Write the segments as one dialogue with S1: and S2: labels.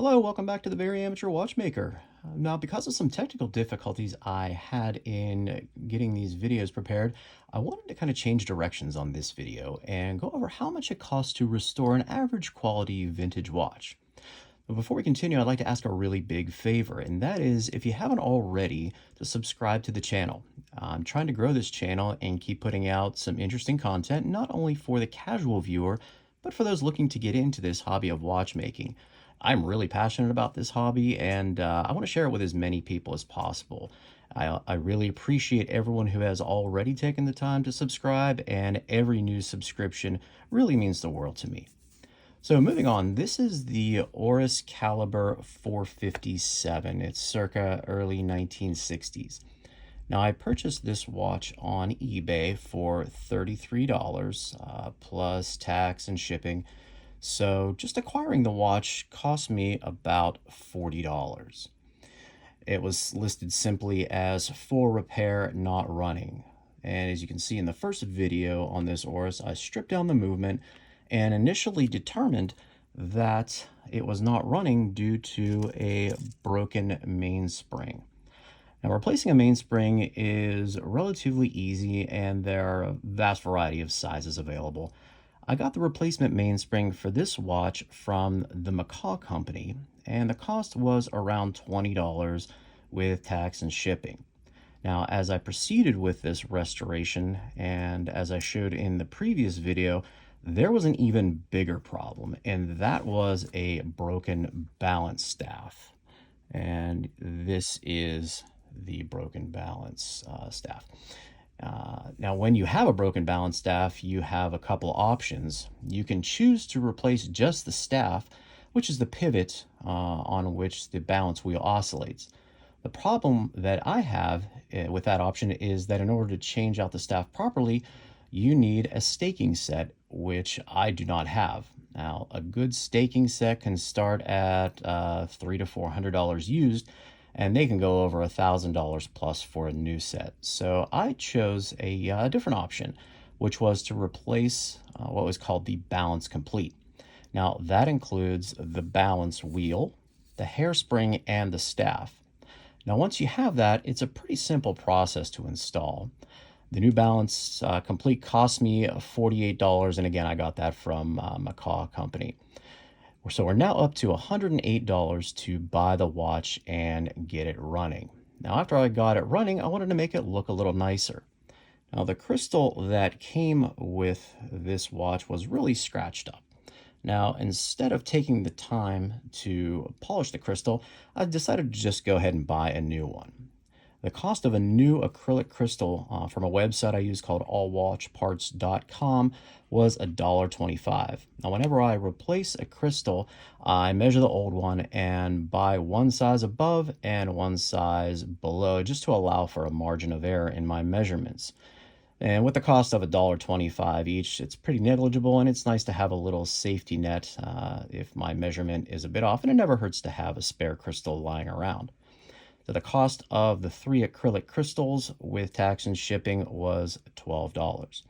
S1: Hello, welcome back to the Very Amateur Watchmaker. Now, because of some technical difficulties I had in getting these videos prepared, I wanted to kind of change directions on this video and go over how much it costs to restore an average quality vintage watch. But before we continue, I'd like to ask a really big favor, and that is if you haven't already, to subscribe to the channel. I'm trying to grow this channel and keep putting out some interesting content, not only for the casual viewer, but for those looking to get into this hobby of watchmaking. I'm really passionate about this hobby, and I want to share it with as many people as possible. I really appreciate everyone who has already taken the time to subscribe, and every new subscription really means the world to me. So moving on, this is the Oris Caliber 457. It's circa early 1960s. Now, I purchased this watch on eBay for $33 plus tax and shipping. So just acquiring the watch cost me about $40. It was listed simply as for repair, not running. And as you can see in the first video on this Oris, I stripped down the movement and initially determined that it was not running due to a broken mainspring. Now, replacing a mainspring is relatively easy, and there are a vast variety of sizes available. I got the replacement mainspring for this watch from the McCaw company, and the cost was around $20 with tax and shipping. Now, as I proceeded with this restoration, and as I showed in the previous video, there was an even bigger problem, and that was a broken balance staff. And this is the broken balance staff. Now, when you have a broken balance staff, you have a couple options. You can choose to replace just the staff, which is the pivot on which the balance wheel oscillates. The problem that I have with that option is that in order to change out the staff properly, you need a staking set, which I do not have. Now, a good staking set can start at $300 to $400 used, and they can go over $1,000 plus for a new set. So I chose a different option, which was to replace what was called the balance complete. Now, that includes the balance wheel, the hairspring, and the staff. Now, once you have that, it's a pretty simple process to install. The new balance complete cost me $48, and again, I got that from McCaw Company. So we're now up to $108 to buy the watch and get it running. Now, after I got it running, I wanted to make it look a little nicer. Now, the crystal that came with this watch was really scratched up. Now, instead of taking the time to polish the crystal, I decided to just go ahead and buy a new one. The cost of a new acrylic crystal from a website I use called allwatchparts.com was $1.25. Now, whenever I replace a crystal, I measure the old one and buy one size above and one size below, just to allow for a margin of error in my measurements. And with the cost of $1.25 each, it's pretty negligible, and it's nice to have a little safety net if my measurement is a bit off, and it never hurts to have a spare crystal lying around. So the cost of the 3 acrylic crystals with tax and shipping was $12.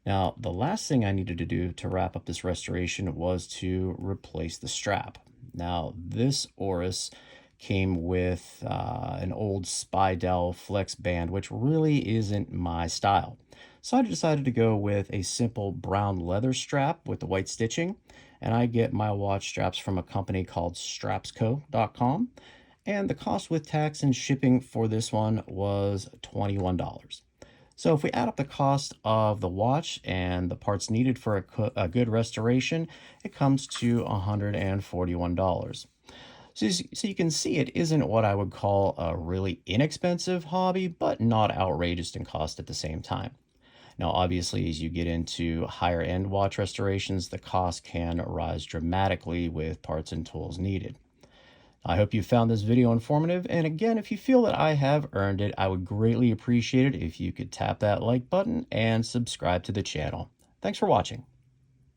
S1: Now, the last thing I needed to do to wrap up this restoration was to replace the strap. Now, this Oris came with an old Spydel flex band, which really isn't my style. So I decided to go with a simple brown leather strap with the white stitching, and I get my watch straps from a company called strapsco.com. And the cost with tax and shipping for this one was $21. So if we add up the cost of the watch and the parts needed for a good restoration, it comes to $141. So you can see it isn't what I would call a really inexpensive hobby, but not outrageous in cost at the same time. Now, obviously, as you get into higher end watch restorations, the cost can rise dramatically with parts and tools needed. I hope you found this video informative, and again, if you feel that I have earned it, I would greatly appreciate it if you could tap that like button and subscribe to the channel. Thanks for watching.